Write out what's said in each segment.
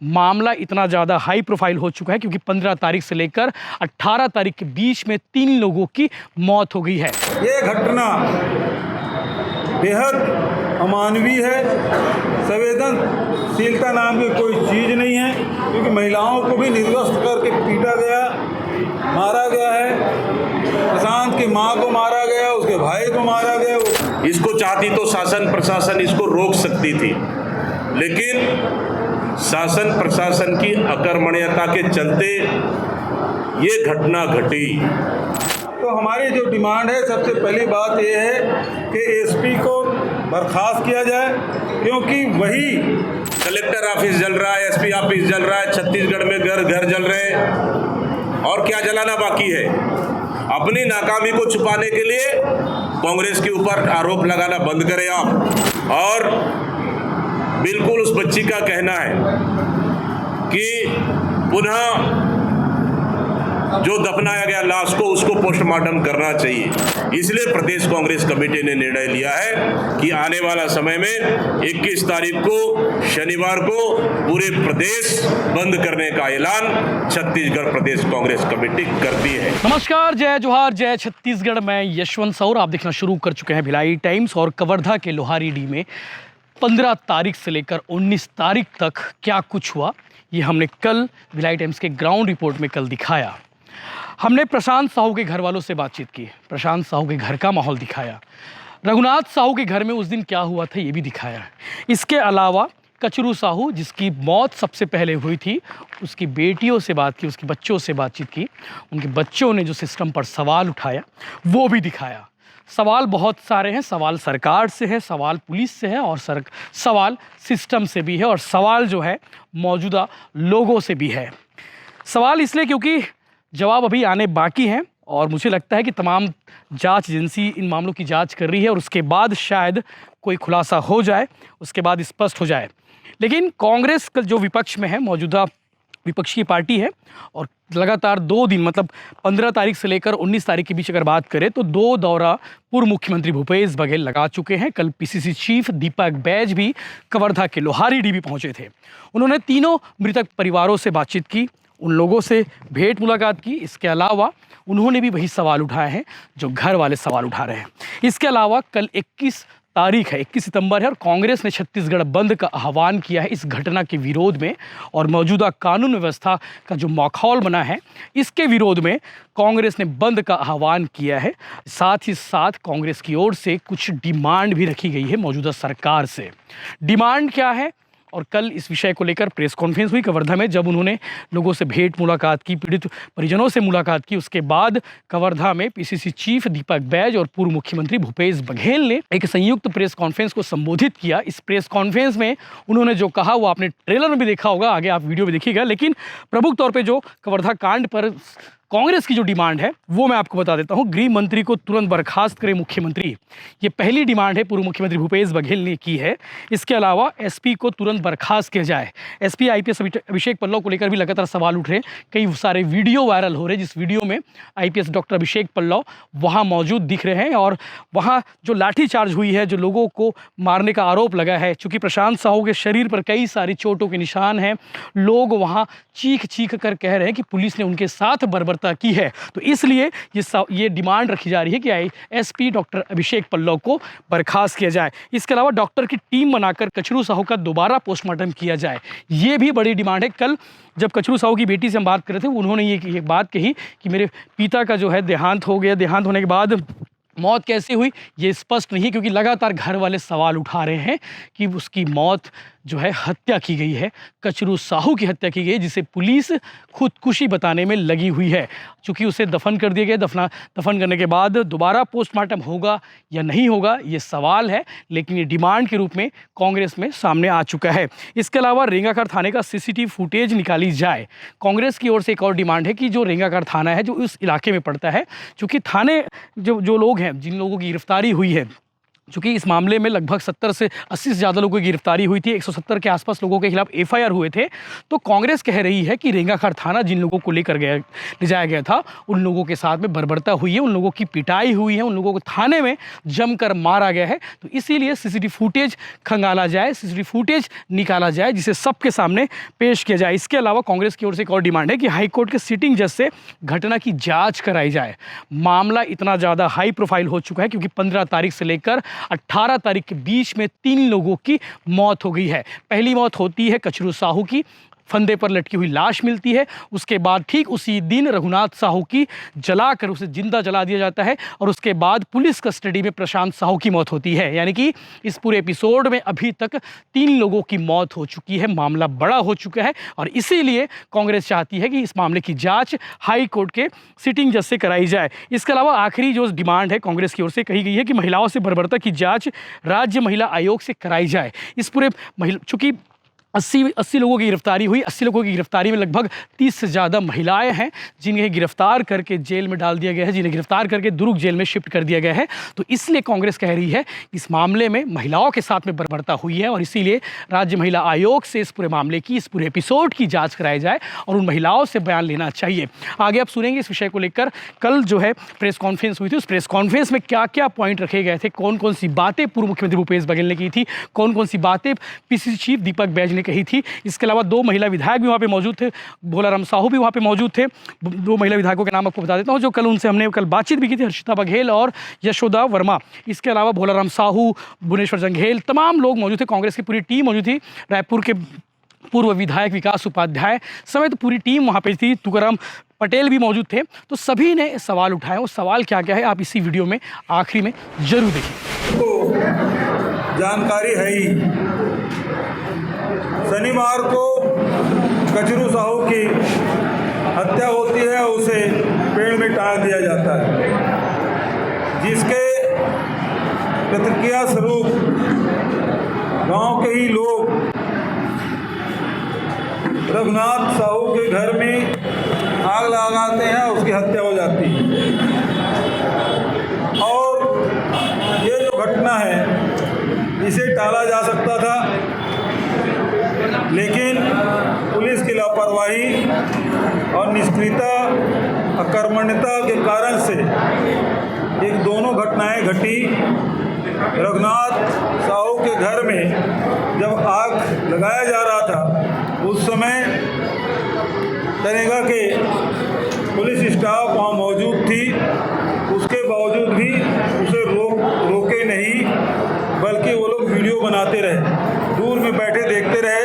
मामला इतना ज़्यादा हाई प्रोफाइल हो चुका है क्योंकि 15 तारीख से लेकर 18 तारीख के बीच में 3 लोगों की मौत हो गई है। ये घटना बेहद अमानवीय है। संवेदनशीलता नाम की कोई चीज़ नहीं है, क्योंकि महिलाओं को भी निर्वस्त्र करके पीटा गया, मारा गया है। प्रशांत की मां को मारा गया, उसके भाई को मारा गया। इसको चाहती तो शासन प्रशासन इसको रोक सकती थी, लेकिन शासन प्रशासन की अकर्मण्यता के चलते ये घटना घटी। तो हमारी जो डिमांड है, सबसे पहली बात यह है कि एसपी को बर्खास्त किया जाए, क्योंकि वही कलेक्टर ऑफिस जल रहा है, एसपी ऑफिस जल रहा है, छत्तीसगढ़ में घर घर जल रहे हैं और क्या जलाना बाकी है। अपनी नाकामी को छुपाने के लिए कांग्रेस के ऊपर आरोप लगाना बंद करें आप। और बिल्कुल उस बच्ची का कहना है कि पुनः जो दफनाया गया लाश को उसको पोस्टमार्टम करना चाहिए। इसलिए प्रदेश कांग्रेस कमेटी ने निर्णय लिया है कि आने वाला समय में 21 तारीख को शनिवार को पूरे प्रदेश बंद करने का ऐलान छत्तीसगढ़ प्रदेश कांग्रेस कमेटी करती है। नमस्कार, जय जोहार, जय छत्तीसगढ़। मैं यशवंत सौर, आप देखना शुरू कर चुके हैं भिलाई टाइम्स। और कवर्धा के लोहारीडीह में 15 तारीख से लेकर 19 तारीख तक क्या कुछ हुआ, ये हमने कल भिलाई टाइम्स के ग्राउंड रिपोर्ट में कल दिखाया। हमने प्रशांत साहू के घर वालों से बातचीत की, प्रशांत साहू के घर का माहौल दिखाया, रघुनाथ साहू के घर में उस दिन क्या हुआ था ये भी दिखाया। इसके अलावा कचरू साहू, जिसकी मौत सबसे पहले हुई थी, उसकी बेटियों से बात की, उसके बच्चों से बातचीत की। उनके बच्चों ने जो सिस्टम पर सवाल उठाया वो भी दिखाया। सवाल बहुत सारे हैं, सवाल सरकार से है, सवाल पुलिस से है और सवाल सिस्टम से भी है, और सवाल जो है मौजूदा लोगों से भी है। सवाल इसलिए क्योंकि जवाब अभी आने बाकी हैं और मुझे लगता है कि तमाम जांच एजेंसी इन मामलों की जांच कर रही है और उसके बाद शायद कोई खुलासा हो जाए, उसके बाद स्पष्ट हो जाए। लेकिन कांग्रेस का जो विपक्ष में है, मौजूदा विपक्ष की पार्टी है, और लगातार 2 दिन मतलब 15 तारीख से लेकर 19 तारीख के बीच अगर बात करें तो 2 दौरा पूर्व मुख्यमंत्री भूपेश बघेल लगा चुके हैं। कल पीसीसी चीफ दीपक बैज भी कवर्धा के लोहारीडीह भी पहुंचे थे। उन्होंने तीनों मृतक परिवारों से बातचीत की, उन लोगों से भेंट मुलाकात की। इसके अलावा उन्होंने भी वही सवाल उठाए हैं जो घर वाले सवाल उठा रहे हैं। इसके अलावा कल 21 तारीख है, 21 सितंबर है, और कांग्रेस ने छत्तीसगढ़ बंद का आह्वान किया है इस घटना के विरोध में। और मौजूदा कानून व्यवस्था का जो माहौल बना है, इसके विरोध में कांग्रेस ने बंद का आह्वान किया है। साथ ही साथ कांग्रेस की ओर से कुछ डिमांड भी रखी गई है मौजूदा सरकार से। डिमांड क्या है, और कल इस विषय को लेकर प्रेस कॉन्फ्रेंस हुई कवर्धा में, जब उन्होंने लोगों से भेंट मुलाकात की, पीड़ित परिजनों से मुलाकात की। उसके बाद कवर्धा में पीसीसी चीफ दीपक बैज और पूर्व मुख्यमंत्री भूपेश बघेल ने एक संयुक्त प्रेस कॉन्फ्रेंस को संबोधित किया। इस प्रेस कॉन्फ्रेंस में उन्होंने जो कहा वो आपने ट्रेलर में भी देखा होगा, आगे आप वीडियो में देखिएगा। लेकिन प्रमुख तौर पर जो कवर्धा कांड पर कांग्रेस की जो डिमांड है वो मैं आपको बता देता हूं। गृह मंत्री को तुरंत बर्खास्त करे मुख्यमंत्री, ये पहली डिमांड है पूर्व मुख्यमंत्री भूपेश बघेल ने की है। इसके अलावा एसपी को तुरंत बर्खास्त किया जाए। एसपी आईपीएस अभिषेक पल्लव को लेकर भी लगातार सवाल उठ रहे हैं, कई सारे वीडियो वायरल हो रहे हैं जिस वीडियो में आईपीएस डॉक्टर अभिषेक पल्लव वहाँ मौजूद दिख रहे हैं, और वहाँ जो लाठीचार्ज हुई है, जो लोगों को मारने का आरोप लगा है, चूँकि प्रशांत साहू के शरीर पर कई सारी चोटों के निशान हैं, लोग वहाँ चीख चीख कर कह रहे हैं कि पुलिस ने उनके साथ बर्बरता की है। तो इसलिए ये डिमांड रखी जा रही है कि एसपी डॉक्टर अभिषेक पल्लव को बर्खास्त किया जाए। इसके अलावा डॉक्टर की टीम बनाकर कचरू साहू का दोबारा पोस्टमार्टम किया जाए, ये भी बड़ी डिमांड है। कल जब कचरू साहू की बेटी से हम बात कर रहे थे, उन्होंने ये बात कही कि मेरे पिता का जो है देहांत हो गया, देहांत होने के बाद मौत कैसे हुई ये स्पष्ट नहीं है, क्योंकि लगातार घर वाले सवाल उठा रहे हैं कि उसकी मौत जो है हत्या की गई है, कचरू साहू की हत्या की गई, जिसे पुलिस खुदकुशी बताने में लगी हुई है। चूँकि उसे दफन कर दिया गया, दफन करने के बाद दोबारा पोस्टमार्टम होगा या नहीं होगा ये सवाल है, लेकिन ये डिमांड के रूप में कांग्रेस में सामने आ चुका है। इसके अलावा रेंगाखार थाने का सीसीटीवी फुटेज निकाली जाए। कांग्रेस की ओर से एक और डिमांड है कि जो रेंगाखार थाना है, जो उस इलाके में पड़ता है, चूँकि थाने जो लोग हैं, जिन लोगों की गिरफ्तारी हुई है, चूँकि इस मामले में लगभग 70 से 80 से ज़्यादा लोगों की गिरफ्तारी हुई थी, 170 के आसपास लोगों के खिलाफ एफआईआर हुए थे। तो कांग्रेस कह रही है कि रेंगाखाड़ थाना जिन लोगों को ले जाया गया था, उन लोगों के साथ में बर्बरता हुई है, उन लोगों की पिटाई हुई है, उन लोगों को थाने में जमकर मारा गया है। तो इसीलिए सीसीटीवी फुटेज खंगाला जाए, सीसीटीवी फुटेज निकाला जाए, जिसे सबके सामने पेश किया जाए। इसके अलावा कांग्रेस की ओर से एक और डिमांड है कि हाईकोर्ट के सिटिंग जज से घटना की जाँच कराई जाए। मामला इतना ज़्यादा हाई प्रोफाइल हो चुका है क्योंकि 15 तारीख से लेकर 18 तारीख के बीच में 3 लोगों की मौत हो गई है। पहली मौत होती है कचरू साहू की, फंदे पर लटकी हुई लाश मिलती है। उसके बाद ठीक उसी दिन रघुनाथ साहू की जलाकर उसे जिंदा जला दिया जाता है और उसके बाद पुलिस कस्टडी में प्रशांत साहू की मौत होती है। यानी कि इस पूरे एपिसोड में अभी तक 3 लोगों की मौत हो चुकी है। मामला बड़ा हो चुका है और इसीलिए कांग्रेस चाहती है कि इस मामले की जांच हाई कोर्ट के सिटिंग जज से कराई जाए। इसके अलावा आखिरी जो डिमांड है कांग्रेस की ओर से कही गई है कि महिलाओं से बर्बरता की जाँच राज्य महिला आयोग से कराई जाए। इस पूरे चूँकि 80 लोगों की गिरफ्तारी हुई, 80 लोगों की गिरफ्तारी में लगभग 30 से ज़्यादा महिलाएं हैं जिन्हें गिरफ्तार करके जेल में डाल दिया गया है, जिन्हें गिरफ्तार करके दुर्ग जेल में शिफ्ट कर दिया गया है। तो इसलिए कांग्रेस कह रही है इस मामले में महिलाओं के साथ में बर्बरता हुई है और इसीलिए राज्य महिला आयोग से इस पूरे मामले की, इस पूरे एपिसोड की जाँच कराई जाए और उन महिलाओं से बयान लेना चाहिए। आगे आप सुनेंगे इस विषय को लेकर कल जो है प्रेस कॉन्फ्रेंस हुई थी, उस प्रेस कॉन्फ्रेंस में क्या क्या पॉइंट रखे गए थे, कौन कौन सी बातें पूर्व मुख्यमंत्री भूपेश बघेल ने की थी, कौन कौन सी बातें पीसीसी चीफ दीपक बैज ने कही थी। इसके अलावा 2 महिला विधायक भी वहाँ पे मौजूद थे, भोलाराम साहू भी वहाँ पे मौजूद थे। 2 महिला विधायकों के नाम आपको बता देता हूँ जो कल उनसे हमने कल बातचीत भी की थी, हर्षिता बघेल और यशोदा वर्मा। इसके अलावा भोलाराम साहू, भुवनेश्वर जंघेल, तमाम लोग मौजूद थे, कांग्रेस की पूरी टीम मौजूद थी। रायपुर के पूर्व विधायक विकास उपाध्याय समेत पूरी टीम वहाँ पे थी, तुकाराम पटेल भी मौजूद थे। तो सभी ने सवाल उठाए। वो सवाल क्या क्या है आप इसी वीडियो में आखिरी में जरूर देखिए। तो जानकारी है ही, शनिवार को कचरू साहू की हत्या होती है, उसे पेड़ में टांग दिया जाता है, जिसके प्रतिक्रिया स्वरूप गांव के ही लोग रघुनाथ साहू के घर में आग लगाते हैं, उसकी हत्या हो जाती है। और ये जो घटना है इसे टाला जा सकता था, लेकिन पुलिस की लापरवाही और निष्क्रियता, अकर्मण्यता के कारण से एक दोनों घटनाएं घटी। रघुनाथ साहू के घर में जब आग लगाया जा रहा था उस समय तरेगा के पुलिस स्टाफ वहाँ मौजूद थी, उसके बावजूद भी उसे रोके नहीं, बल्कि वो लोग वीडियो बनाते रहे, दूर में बैठे देखते रहे।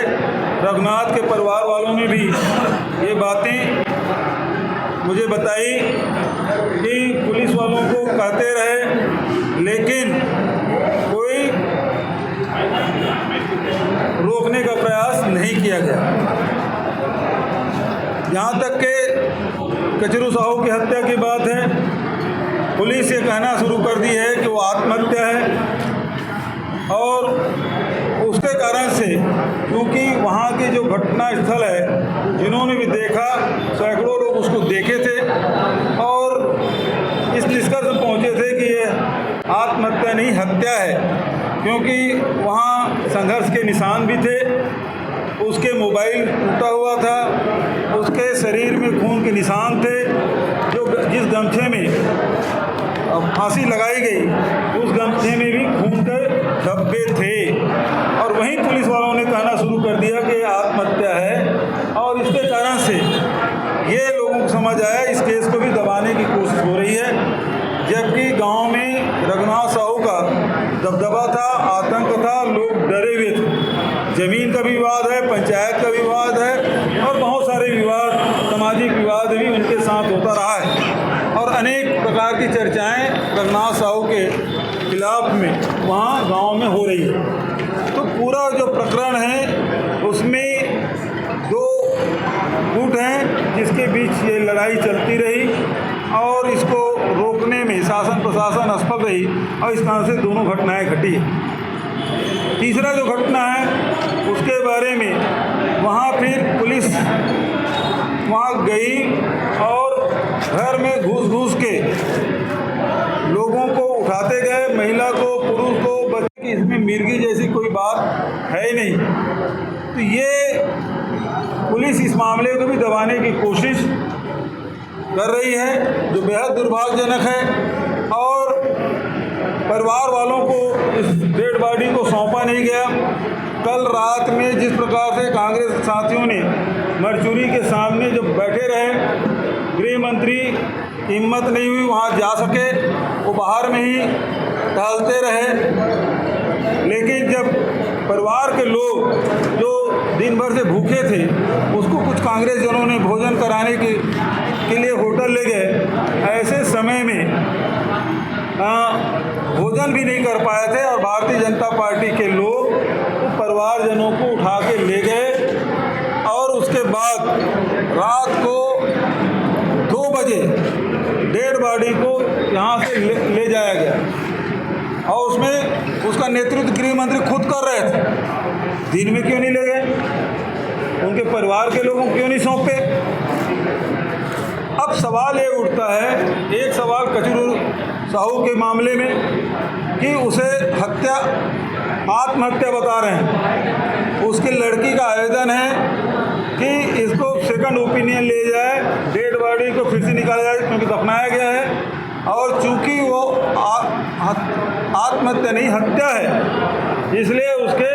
रघुनाथ के परिवार वालों ने भी ये बातें मुझे बताई कि पुलिस वालों को कहते रहे, लेकिन कोई रोकने का प्रयास नहीं किया गया। यहाँ तक के कचरू साहू की हत्या की बात है, पुलिस ये कहना शुरू कर दी है कि वो आत्महत्या है और उसके कारण से, क्योंकि वहाँ की जो घटना स्थल है, जिन्होंने भी देखा, सैकड़ों लोग उसको देखे थे और इस निष्कर्ष पर पहुँचे थे कि ये आत्महत्या नहीं हत्या है, क्योंकि वहाँ संघर्ष के निशान भी थे, उसके मोबाइल टूटा हुआ था, उसके शरीर में खून के निशान थे, जो जिस गमछे में फांसी लगाई गई उस गमछे में भी खून के धब्बे थे। और वहीं पुलिस वालों ने कहना शुरू कर दिया कि आत्महत्या है और इसके कारण से ये लोगों को समझ आया इस केस को भी दबाने की कोशिश हो रही है, जबकि गांव में रघुनाथ साहू का दबदबा था, आतंक था, लोग डरे हुए थे। जमीन का विवाद है, पंचायत का विवाद है और बहुत सारे विवाद, सामाजिक विवाद भी उनके साथ होता रहा है और अनेक प्रकार की चर्चाएं रघुनाथ साहू के खिलाफ में वहाँ गांव में हो रही है। तो पूरा जो प्रकरण है उसमें 2 गुट हैं जिसके बीच ये लड़ाई चलती रही और इसको रोकने में शासन प्रशासन असफल रही और इस कारण से दोनों घटनाएं घटी। तीसरा जो घटना है उसके बारे में वहाँ फिर पुलिस वहाँ गई और घर में घुस के लोगों को उठाते गए, महिला को, पुरुष को, मिर्गी जैसी कोई बात है ही नहीं। तो ये पुलिस इस मामले को भी दबाने की कोशिश कर रही है, जो बेहद दुर्भाग्यजनक है। और परिवार वालों को इस डेड बॉडी को सौंपा नहीं गया। कल रात में जिस प्रकार से कांग्रेस साथियों ने मरचुरी के सामने जब बैठे रहे, गृह मंत्री की हिम्मत नहीं हुई वहाँ जा सके, वो बाहर में ही टहलते रहे। लेकिन जब परिवार के लोग जो दिन भर से भूखे थे, उसको कुछ कांग्रेस जनों ने भोजन कराने के लिए होटल ले गए, ऐसे समय में भोजन भी नहीं कर पाए थे और भारतीय जनता पार्टी के लोग परिवारजनों को उठा के ले गए। और उसके बाद रात को 2 बजे डेड बॉडी को यहाँ से ले जाया गया और उसमें उसका नेतृत्व गृह मंत्री खुद कर रहे थे। दिन में क्यों नहीं ले गए? उनके परिवार के लोगों को क्यों नहीं सौंपे? अब सवाल ये उठता है, एक सवाल कचरू साहू के मामले में कि उसे आत्महत्या बता रहे हैं। उसकी लड़की का आवेदन है कि इसको सेकंड ओपिनियन ले जाए, डेड बॉडी को फिर से निकाला जाए, क्योंकि दफनाया गया है। और चूंकि वो आत्महत्या नहीं हत्या है, इसलिए उसके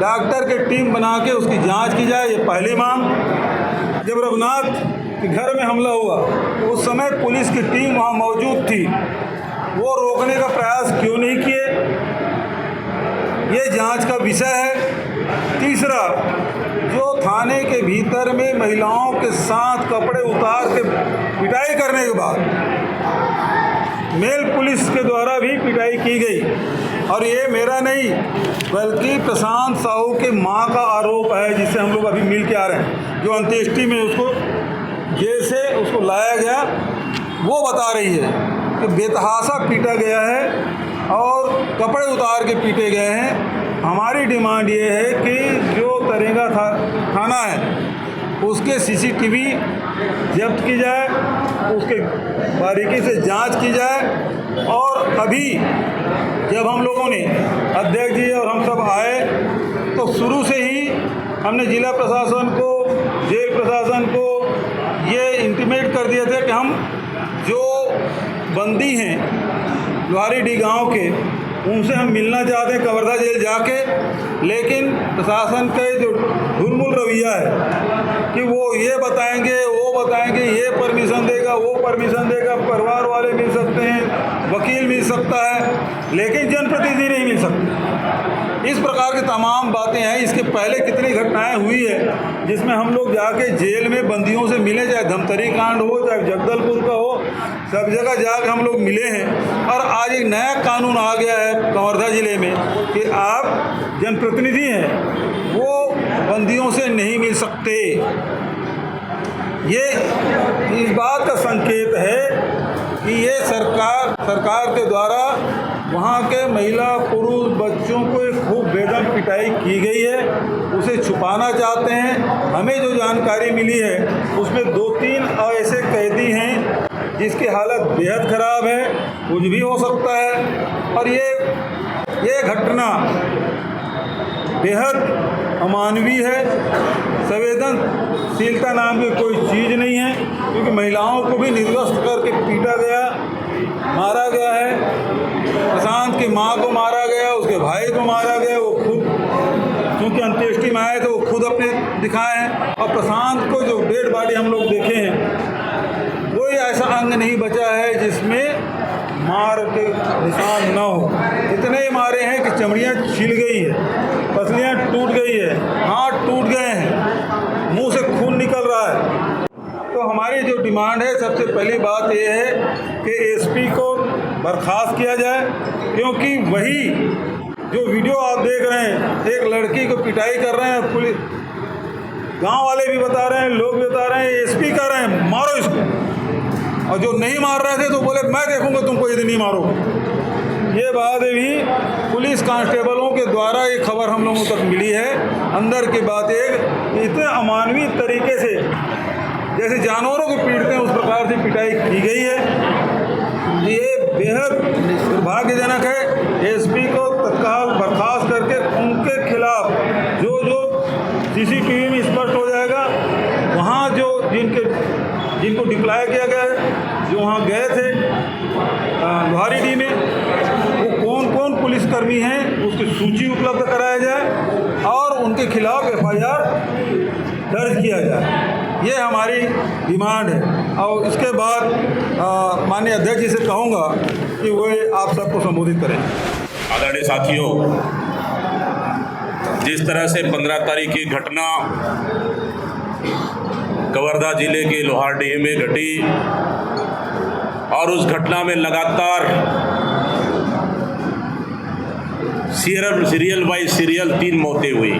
डॉक्टर की टीम बना के उसकी जांच की जाए, ये पहली मांग। जब रघुनाथ के घर में हमला हुआ तो उस समय पुलिस की टीम वहाँ मौजूद थी, वो रोकने का प्रयास क्यों नहीं किए? ये जांच का विषय है। तीसरा, जो थाने के भीतर में महिलाओं के साथ कपड़े उतार के पिटाई करने के बाद मेल पुलिस के द्वारा भी पिटाई की गई, और ये मेरा नहीं बल्कि प्रशांत साहू के मां का आरोप है, जिससे हम लोग अभी मिल के आ रहे हैं, जो अंत्येष्टि में उसको जेल से उसको लाया गया, वो बता रही है कि बेतहाशा पीटा गया है और कपड़े उतार के पीटे गए हैं। हमारी डिमांड ये है कि जो तरेंगा थाना है उसके सीसीटीवी जब्त की जाए, उसके बारीकी से जांच की जाए। और अभी जब हम लोगों ने अध्यक्ष जी और हम सब आए तो शुरू से ही हमने जिला प्रशासन को, जेल प्रशासन को ये इंटीमेट कर दिया था कि हम जो बंदी हैं लोहारीडीह गांव के, उनसे हम मिलना चाहते हैं कवर्धा जेल जाके। लेकिन प्रशासन का जो ढुलमुल रवैया है कि वो ये बताएंगे, वो बताएंगे, ये परमिशन देगा, वो परमिशन देगा, परिवार वाले मिल सकते हैं, वकील मिल सकता है, लेकिन जनप्रतिनिधि नहीं मिल सकते। इस प्रकार की तमाम बातें हैं। इसके पहले कितनी घटनाएं हुई है जिसमें हम लोग जाके जेल में बंदियों से मिले, चाहे धमतरी कांड हो, चाहे जगदलपुर का हो, सब जगह जाकर हम लोग मिले हैं। और आज एक नया कानून आ गया है कवर्धा जिले में कि आप जनप्रतिनिधि हैं, वो बंदियों से नहीं मिल सकते। ये इस बात का संकेत है कि ये सरकार के द्वारा वहाँ के महिला पुरुष बच्चों को एक खूब बेदम पिटाई की गई है, उसे छुपाना चाहते हैं। हमें जो जानकारी मिली है उसमें 2-3 ऐसे कैदी हैं जिसकी हालत बेहद ख़राब है, कुछ भी हो सकता है। और ये घटना बेहद अमानवीय है। संवेदनशीलता नाम की कोई चीज़ नहीं है, क्योंकि महिलाओं को भी निर्वस्त्र करके पीटा गया, मारा गया है। प्रशांत की मां को मारा गया, उसके भाई को मारा गया। वो खुद क्योंकि अंत्येष्टि में आए थे, वो खुद अपने दिखाए हैं। और प्रशांत को जो डेड बॉडी हम लोग देखे हैं, कोई ऐसा अंग नहीं बचा है जिसमें मार के निशान न हो। इतने ही मारे हैं कि चमड़ियाँ छिल गई है, पसलियाँ टूट गई है, हाथ टूट गए हैं, मुंह से खून निकल रहा है। तो हमारी जो डिमांड है, सबसे पहली बात यह है कि एसपी को बर्खास्त किया जाए, क्योंकि वही जो वीडियो आप देख रहे हैं, एक लड़की को पिटाई कर रहे हैं, पुलिस गांव वाले भी बता रहे हैं, लोग भी बता रहे हैं, एसपी कह रहे हैं मारो इसको। और जो नहीं मार रहे थे तो बोले मैं देखूंगा तुमको यदि नहीं मारोगे। ये बात भी पुलिस कांस्टेबलों के द्वारा ये खबर हम लोगों तक मिली है। अंदर की बात एक इतने अमानवीय तरीके से जैसे जानवरों को पीटते हैं उस प्रकार से पिटाई की गई है। ये बेहद दुर्भाग्यजनक है। एसपी को तत्काल बर्खास्त करके उनके खिलाफ जो सीसीटीवी में स्पष्ट हो जाएगा, वहाँ जो जिनको डिप्लॉय किया गया है, जो वहाँ गए थे लोहारीडीह में, वो कौन कौन पुलिसकर्मी हैं उसकी सूची उपलब्ध कराया जाए और उनके खिलाफ एफआईआर दर्ज किया जाए। ये हमारी डिमांड है। और इसके बाद माननीय अध्यक्ष जी से कहूँगा कि वो आप सबको संबोधित करें। आदरणीय साथियों, जिस तरह से 15 तारीख की घटना कवर्धा जिले के लोहारडीह में घटी और उस घटना में लगातार सीरियल बाई सीरियल 3 मौतें हुई।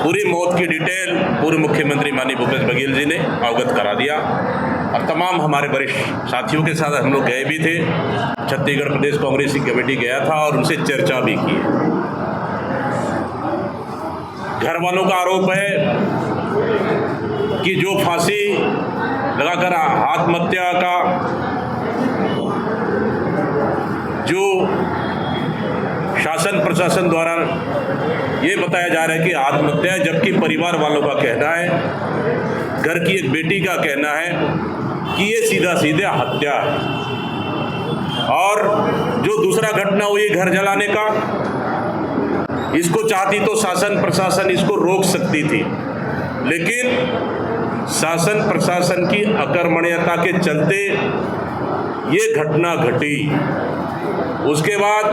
पूरी मौत की डिटेल पूर्व मुख्यमंत्री माननीय भूपेश बघेल जी ने अवगत करा दिया और तमाम हमारे वरिष्ठ साथियों के साथ हम लोग गए भी थे। छत्तीसगढ़ प्रदेश कांग्रेस की कमेटी गया था और उनसे चर्चा भी की। घर वालों का आरोप है कि जो फांसी लगाकर आत्महत्या का जो शासन प्रशासन द्वारा ये बताया जा रहा है कि आत्महत्या है, जबकि परिवार वालों का कहना है, घर की एक बेटी का कहना है कि ये सीधा सीधे हत्या है। और जो दूसरा घटना हुई घर जलाने का, इसको चाहती तो शासन प्रशासन इसको रोक सकती थी, लेकिन शासन प्रशासन की अकर्मण्यता के चलते ये घटना घटी। उसके बाद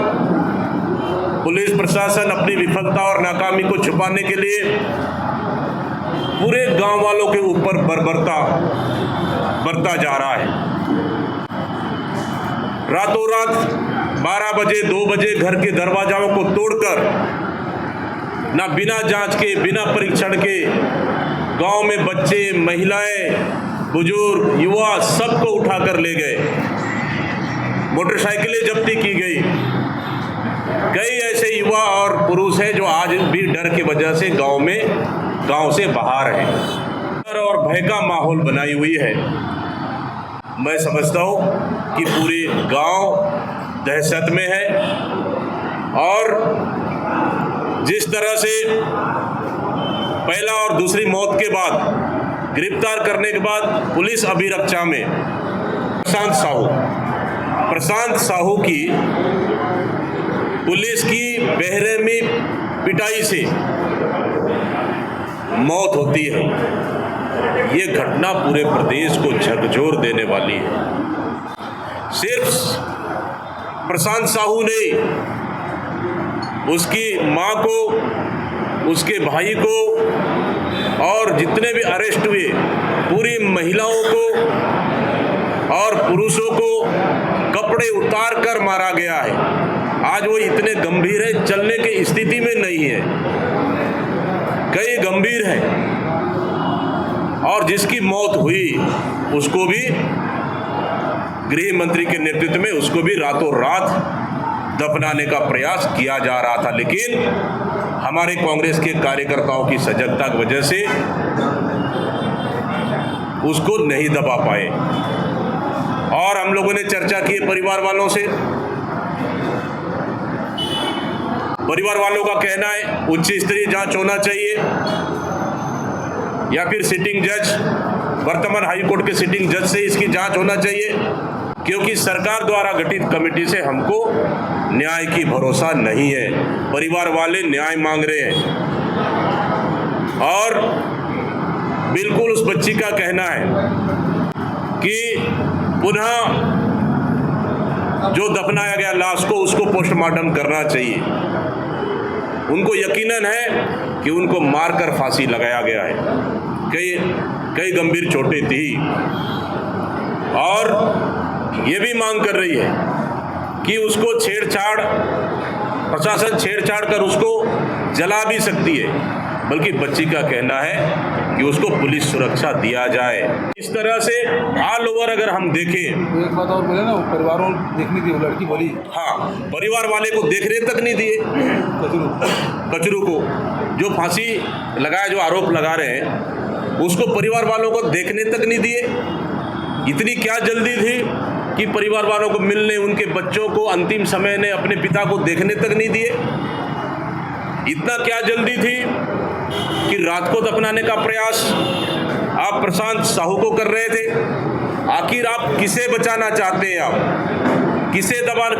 पुलिस प्रशासन अपनी विफलता और नाकामी को छुपाने के लिए पूरे गांव वालों के ऊपर बरता जा रहा है। रातों रात 12 बजे 2 बजे घर के दरवाजाओं को तोड़कर ना बिना जांच के बिना परीक्षण के गांव में बच्चे, महिलाएं, बुजुर्ग, युवा सबको उठाकर ले गए। मोटरसाइकिलें जब्ती की गई। कई ऐसे युवा और पुरुष हैं जो आज भी डर की वजह से गांव से बाहर हैं। डर और भय का माहौल बनाई हुई है। मैं समझता हूं कि पूरे गांव दहशत में है और जिस तरह से पहला और दूसरी मौत के बाद गिरफ्तार करने के बाद पुलिस अभिरक्षा में प्रशांत साहू की पुलिस की बेरहमी पिटाई से मौत होती है। ये घटना पूरे प्रदेश को झकझोर देने वाली है। सिर्फ प्रशांत साहू ने उसकी मां को, उसके भाई को और जितने भी अरेस्ट हुए पूरी महिलाओं को और पुरुषों को कपड़े उतार कर मारा गया है। आज वो इतने गंभीर है, चलने की स्थिति में नहीं है, कई गंभीर है। और जिसकी मौत हुई उसको भी गृह मंत्री के नेतृत्व में उसको भी रातों रात दफनाने का प्रयास किया जा रहा था, लेकिन हमारे कांग्रेस के कार्यकर्ताओं की सजगता की वजह से उसको नहीं दबा पाए। और हम लोगों ने चर्चा की परिवार वालों से। परिवार वालों का कहना है उच्च स्तरीय जांच होना चाहिए या फिर सिटिंग जज, वर्तमान हाईकोर्ट के सिटिंग जज से इसकी जांच होना चाहिए, क्योंकि सरकार द्वारा गठित कमेटी से हमको न्याय की भरोसा नहीं है। परिवार वाले न्याय मांग रहे हैं और बिल्कुल उस बच्ची का कहना है कि पुनः जो दफनाया गया लाश को उसको पोस्टमार्टम करना चाहिए। उनको यकीनन है कि उनको मारकर फांसी लगाया गया है। कई गंभीर चोटें थी और ये भी मांग कर रही है कि उसको प्रशासन छेड़छाड़ कर उसको जला भी सकती है, बल्कि बच्ची का कहना है कि उसको पुलिस सुरक्षा दिया जाए। इस तरह से ऑल ओवर अगर हम देखें, एक बात और बोले ना, परिवारों देखने दी, वो लड़की बोली, हाँ, परिवार वाले को देखने तक नहीं दिए। कचरू को जो फांसी लगाया, जो आरोप लगा रहे हैं, उसको परिवार वालों को देखने तक नहीं दिए। इतनी क्या जल्दी थी कि परिवार वालों को मिलने, उनके बच्चों को अंतिम समय ने अपने पिता को देखने तक नहीं दिए। इतना क्या जल्दी थी कि रात को दफनाने का प्रयास आप प्रशांत साहू को कर रहे थे। आखिर आप किसे बचाना चाहते हैं? आप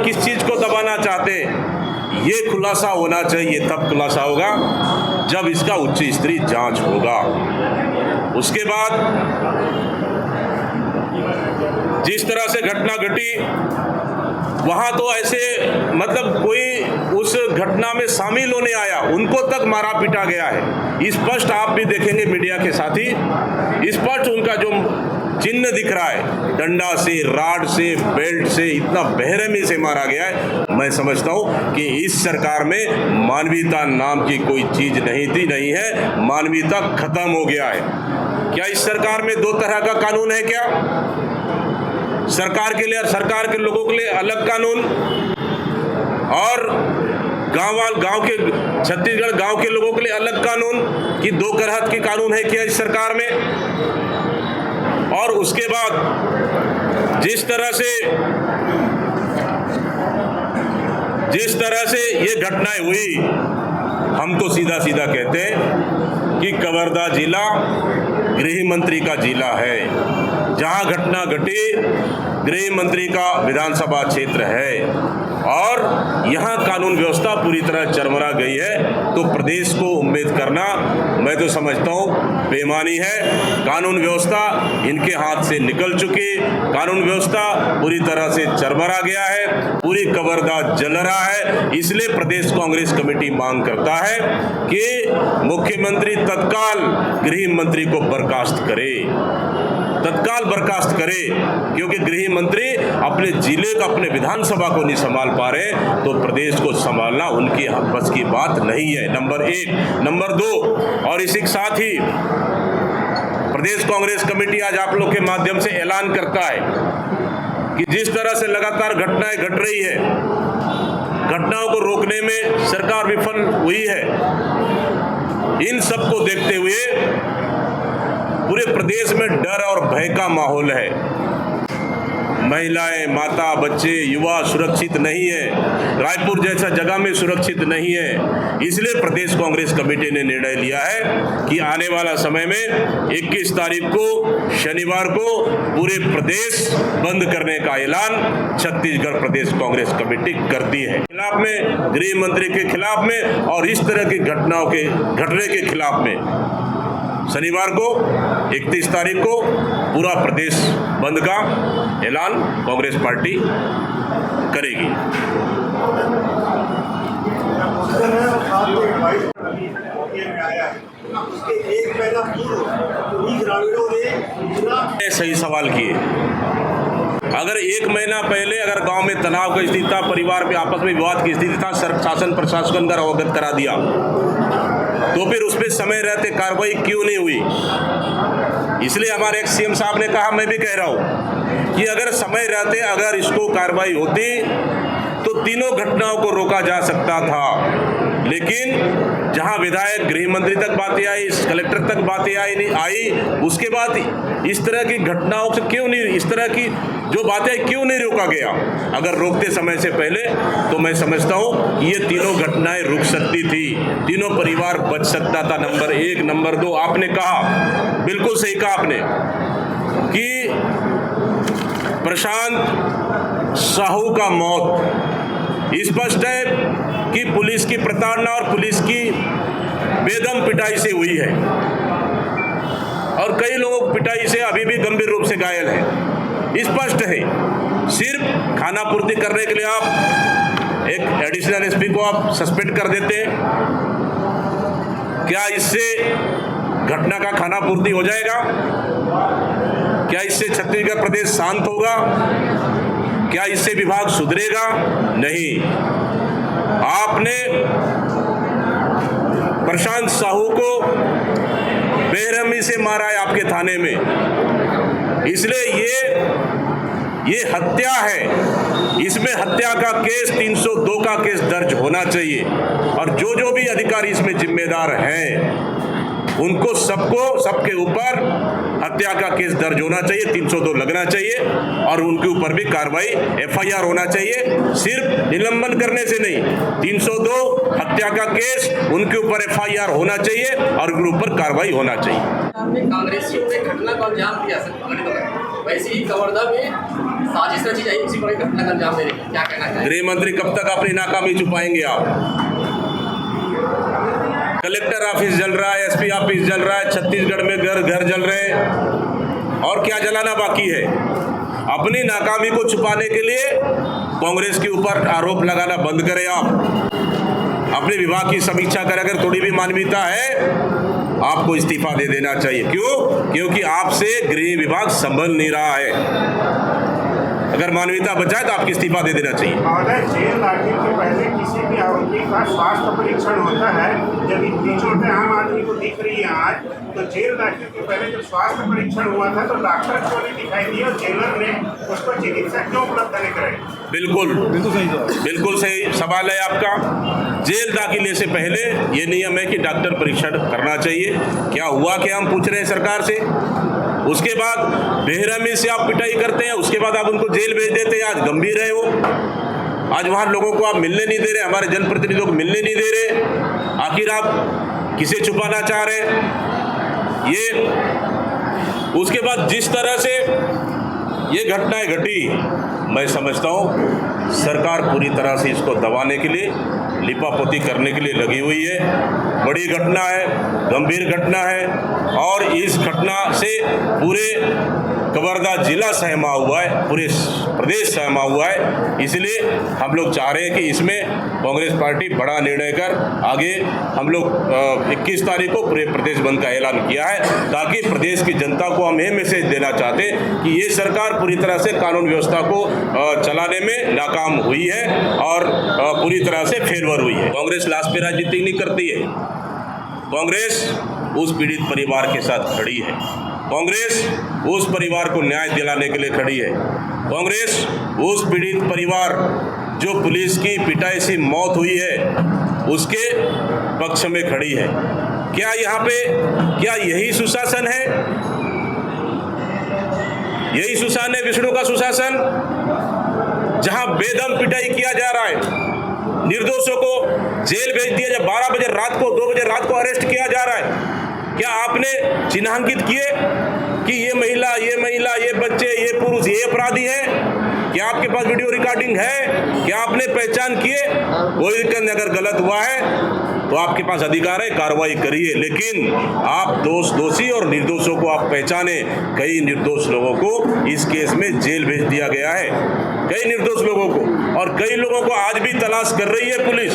किस चीज को दबाना चाहते हैं? ये खुलासा होना चाहिए। तब खुलासा होगा जब इसका उच्च स्तरीय जांच होगा। उसके बाद जिस तरह से घटना घटी, वहां तो ऐसे मतलब कोई उस घटना में शामिल होने आया उनको तक मारा पीटा गया है। स्पष्ट आप भी देखेंगे मीडिया के साथी, स्पष्ट उनका जो चिन्ह दिख रहा है, डंडा से, राड से, बेल्ट से, इतना बेरहमी से मारा गया है। मैं समझता हूं कि इस सरकार में मानवीयता नाम की कोई चीज नहीं है। मानवीयता खत्म हो गया है। क्या इस सरकार में दो तरह का कानून है? क्या सरकार के लिए और सरकार के लोगों के लिए अलग कानून, और गांव के छत्तीसगढ़ गांव के लोगों के लिए अलग कानून, कि दो तरह के कानून है क्या इस सरकार में? और उसके बाद जिस तरह से ये घटनाएं हुई, हम तो सीधा कहते हैं कि कवर्धा जिला गृह मंत्री का जिला है। जहां घटना घटी गृह मंत्री का विधानसभा क्षेत्र है और यहां कानून व्यवस्था पूरी तरह चरमरा गई है, तो प्रदेश को उम्मीद करना मैं तो समझता हूं बेईमानी है। कानून व्यवस्था इनके हाथ से निकल चुकी, कानून व्यवस्था पूरी तरह से चरमरा गया है, पूरी कवर्धा जल रहा है। इसलिए प्रदेश कांग्रेस कमेटी मांग करता है कि मुख्यमंत्री तत्काल गृह मंत्री को बर्खास्त करे, क्योंकि गृह मंत्री अपने जिले का, अपने विधानसभा को नहीं संभाल पा रहे, तो प्रदेश को संभालना उनकी बस की बात नहीं है। नंबर 1। नंबर 2, और इसी के साथ ही प्रदेश कांग्रेस कमेटी आज आप लोग के माध्यम से ऐलान करता है कि जिस तरह से लगातार घटनाएं घट रही है, घटनाओं को रोकने में सरकार विफल हुई है। इन सब को देखते हुए पूरे प्रदेश में डर और भय का माहौल है। महिलाएं, माता, बच्चे, युवा सुरक्षित नहीं है। रायपुर जैसा जगह में सुरक्षित नहीं है। इसलिए प्रदेश कांग्रेस कमेटी ने निर्णय लिया है कि आने वाला समय में 21 तारीख को शनिवार को पूरे प्रदेश बंद करने का ऐलान छत्तीसगढ़ प्रदेश कांग्रेस कमेटी करती है। खिलाफ में, गृह मंत्री के खिलाफ में और इस तरह की घटनाओं के घटने के खिलाफ में शनिवार को 31 तारीख को पूरा प्रदेश बंद का ऐलान कांग्रेस पार्टी करेगी। सही सवाल किए। अगर 1 महीना पहले अगर गांव में तनाव की स्थिति था, परिवार में आपस में विवाद की स्थिति था, शासन प्रशासन का अवगत करा दिया, तो फिर उस पर समय रहते कार्रवाई क्यों नहीं हुई? इसलिए हमारे एक्स सीएम साहब ने कहा, मैं भी कह रहा हूं कि अगर समय रहते अगर इसको कार्रवाई होती तो तीनों घटनाओं को रोका जा सकता था। लेकिन जहां विधायक, गृह मंत्री तक बातें आई, कलेक्टर तक बातें आई, उसके बाद इस तरह की घटनाओं से क्यों नहीं, इस तरह की जो बातें क्यों नहीं रोका गया? अगर रोकते समय से पहले तो मैं समझता हूं कि ये तीनों घटनाएं रुक सकती थी, तीनों परिवार बच सकता था। नंबर 1। नंबर 2, आपने कहा, बिल्कुल सही कहा आपने कि प्रशांत साहू का मौत स्पष्ट है कि पुलिस की प्रताड़ना और पुलिस की बेदम पिटाई से हुई है, और कई लोग पिटाई से अभी भी गंभीर रूप से घायल हैं। स्पष्ट है, सिर्फ खाना पूर्ति करने के लिए आप एक एडिशनल एसपी को आप सस्पेंड कर देते हैं। क्या इससे घटना का खाना पूर्ति हो जाएगा? क्या इससे छत्तीसगढ़ प्रदेश शांत होगा? क्या इससे विभाग सुधरेगा? नहीं। आपने प्रशांत साहू को बेरहमी से मारा है आपके थाने में, इसलिए ये हत्या है। इसमें हत्या का केस 302 का केस दर्ज होना चाहिए, और जो भी अधिकारी इसमें जिम्मेदार हैं उनको सबके ऊपर हत्या का केस दर्ज होना चाहिए, 302 लगना चाहिए और उनके ऊपर भी कार्रवाई FIR होना चाहिए। सिर्फ निलंबन करने से नहीं, 302 हत्या का केस उनके ऊपर FIR होना चाहिए और उनके ऊपर कार्रवाई होना चाहिए। कांग्रेसियों ने घटना को अंजाम दिया सर, वैसे ही कवर्धा में साजिश रची जाए उसी पर घटना का अंजाम देने क्या कहना चाहिए? गृह मंत्री कब तक अपनी नाकामी छुपाएंगे आप? कलेक्टर ऑफिस जल रहा है, SP ऑफिस जल रहा है, छत्तीसगढ़ में घर घर जल रहे हैं और क्या जलाना बाकी है? अपनी नाकामी को छुपाने के लिए कांग्रेस के ऊपर आरोप लगाना बंद करें आप। अपने विभाग की समीक्षा करें, अगर थोड़ी भी मानवीयता है आपको इस्तीफा दे देना चाहिए। क्यों? क्योंकि आपसे गृह विभाग संभल नहीं रहा है। अगर मानवीयता बचाए तो आपको इस्तीफा दे देना चाहिए। अगर जेल दाखिल के पहले किसी भी आरोपी का स्वास्थ्य परीक्षण होता है, जब इतनी चोटें आम आदमी को दिख रही है आज, तो जेल दाखिल के पहले जब स्वास्थ्य परीक्षण हुआ था तो डॉक्टर क्यों नहीं दिखाई दिया और जेलर ने उसको चिकित्सा क्यों उपलब्ध नहीं कराई? बिल्कुल सही सवाल है आपका। जेल दाखिले से पहले ये नियम है कि डॉक्टर परीक्षण करना चाहिए। क्या हुआ कि हम पूछ रहे हैं सरकार से। उसके बाद बेरहमी से आप पिटाई करते हैं, उसके बाद आप उनको जेल भेज देते हैं। आज गंभीर है वो, आज वहाँ लोगों को आप मिलने नहीं दे रहे, हमारे जनप्रतिनिधियों को मिलने नहीं दे रहे। आखिर आप किसे छुपाना चाह रहे हैं ये? उसके बाद जिस तरह से ये घटनाएं घटी, मैं समझता हूँ सरकार पूरी तरह से इसको दबाने के लिए, लिपापोती करने के लिए लगी हुई है। बड़ी घटना है, गंभीर घटना है और इस घटना से पूरे कवर्धा जिला सहमा हुआ है, पूरे प्रदेश सहमा हुआ है। इसलिए हम लोग चाह रहे हैं कि इसमें कांग्रेस पार्टी बड़ा निर्णय कर आगे हम लोग 21 तारीख को पूरे प्रदेश बंद का ऐलान किया है, ताकि प्रदेश की जनता को हम ये मैसेज देना चाहते हैं कि ये सरकार पूरी तरह से कानून व्यवस्था को चलाने में नाकाम हुई है और पूरी तरह से फेलवर हुई है। कांग्रेस लाश पे राजनीति नहीं करती है। कांग्रेस उस पीड़ित परिवार के साथ खड़ी है। कांग्रेस उस परिवार को न्याय दिलाने के लिए खड़ी है। कांग्रेस उस पीड़ित परिवार जो पुलिस की पिटाई से मौत हुई है उसके पक्ष में खड़ी है। क्या यहाँ पे यही सुशासन है? यही सुशासन है विष्णु का सुशासन, जहां बेदम पिटाई किया जा रहा है, निर्दोषों को जेल भेज दिया, जब 12 बजे रात को 2 बजे रात को अरेस्ट किया जा रहा है। क्या आपने चिन्हांकित किए कि ये महिला, ये बच्चे, ये पुरुष, ये अपराधी हैं? क्या आपके पास वीडियो रिकॉर्डिंग है? क्या आपने पहचान किए? कोई अगर गलत हुआ है तो आपके पास अधिकार है, कार्रवाई करिए, लेकिन आप दोषी और निर्दोषों को आप पहचाने। कई निर्दोष लोगों को इस केस में जेल भेज दिया गया है, कई निर्दोष लोगों को, और कई लोगों को आज भी तलाश कर रही है पुलिस।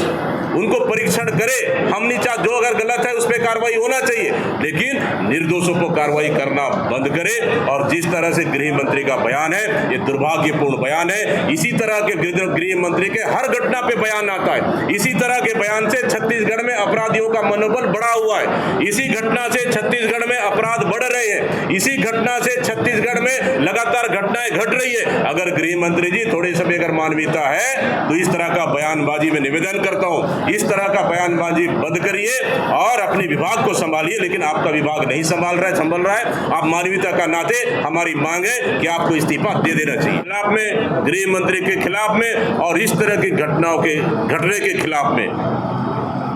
उनको परीक्षण करे, हम नहीं चाहते, जो अगर गलत है उस पर कार्रवाई होना चाहिए, लेकिन निर्दोषों को कार्रवाई करना बंद करे। और जिस तरह से गृह मंत्री का बयान है, ये दुर्भाग्यपूर्ण बयान है। इसी तरह के गृह मंत्री के हर घटना पे बयान आता है। इसी तरह के बयान से छत्तीसगढ़ में अपराधियों का मनोबल बढ़ा हुआ है। इसी घटना से छत्तीसगढ़ में अपराध बढ़ रहे हैं। इसी घटना से छत्तीसगढ़ में लगातार घटनाएं घट रही है। अगर गृह मंत्री जी थोड़ी सी अगर मानवीयता है तो इस तरह का बयानबाजी में निवेदन करता हूं, इस तरह का बयानबाजी बंद करिए और अपने विभाग को संभालिए। लेकिन आपका विभाग नहीं संभल रहा है। आप मानवीयता का नाते हमारी मांग है कि आपको इस्तीफा दे देना चाहिए। खिलाफ में, गृह मंत्री के खिलाफ में और इस तरह की घटनाओं के घटने के खिलाफ में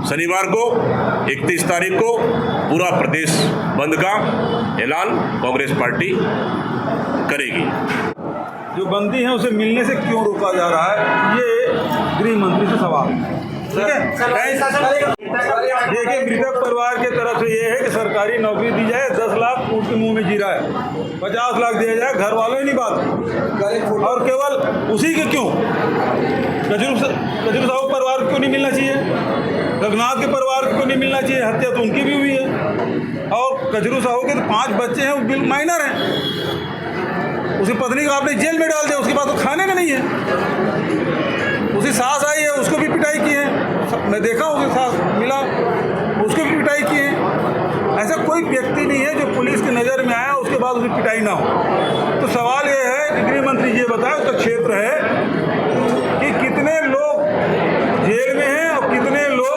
शनिवार को 31 तारीख को पूरा प्रदेश बंद का ऐलान कांग्रेस पार्टी करेगी। जो बंदी है उसे मिलने से क्यों रोका जा रहा है, ये गृह मंत्री से सवाल। ठीक है, देखिए मृतक परिवार के तरफ से ये है कि सरकारी नौकरी दी जाए, 10 लाख ऊँट के मुंह में जीरा है, 50 लाख दिया जाए, घर वालों ही नहीं बात, और केवल उसी के क्यों? कजरू साहू परिवार को क्यों नहीं मिलना चाहिए? रघुनाथ के परिवार को नहीं मिलना चाहिए? हत्या तो उनकी भी हुई है। और कजरू साहू के तो 5 बच्चे हैं, वो बिल माइनर हैं। उसकी पत्नी को आपने जेल में डाल दिया, उसके बाद तो खाने में नहीं है। उसकी सास आई है, उसको भी पिटाई की है, मैं देखा उसकी सास मिला, उसको भी पिटाई की है। ऐसा कोई व्यक्ति नहीं है जो पुलिस की नज़र में आया उसके बाद उसकी पिटाई ना हो। तो सवाल ये है कि गृह मंत्री ये बताए, उसका क्षेत्र है कि कितने लोग जेल में हैं और कितने लोग